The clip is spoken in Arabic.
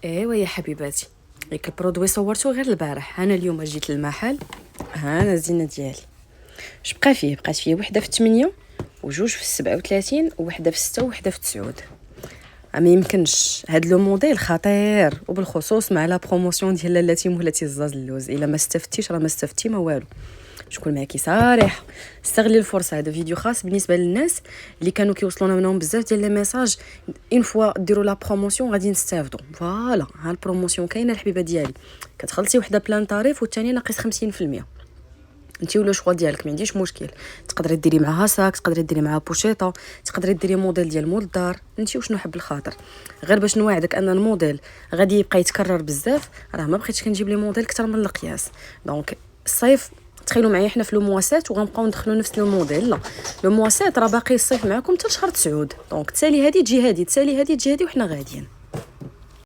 ايوا يا حبيباتي، ياك البرودوي صورته غير البارح. انا اليوم جيت للمحل، ها انا الزينه ديالي. اش بقات فيه وحده في 8 وجوج في 37 ووحده في 6 ووحده في 9. ما يمكنش، هاد لو موديل خطير، وبالخصوص مع لا بروموسيون ديال لاتي مولاتي الزاز اللوز. الا ما استفتيش راه ما استفتي ما والو. شكون معاكي صريح، استغلي الفرصه. هذا فيديو خاص بالنسبه للناس اللي كانوا كيوصلونا منهم بزاف ديال لي ميساج. اون فوا ديروا لا بروموسيون غادي نستافدوا. فوالا ها البروموسيون كاينه الحبيبه ديالي. كتخلصي وحده بلان طريف والثانيه ناقص 50%. انت ولا شوا ديالك، ما عنديش مشكل. تقدري ديري معها ساك، تقدري ديري معها بوشيطه، تقدري ديري موديل ديال مول الدار، انت وشنو حب الخاطر. غير باش نواعدك ان الموديل غادي يبقى يتكرر بزاف، راه ما بغيتش كنجيب لي موديل اكثر من القياس. دونك الصيف تخيلوا معايا حنا في لو مواسات وغنبقاو ندخلوا نفس لو موديل. لا، لو مواسات راه باقي الصيف معكم حتى لشهر 9. دونك تسالي هذه تجي هذه، تسالي هذه تجي هذه، وحنا غاديين.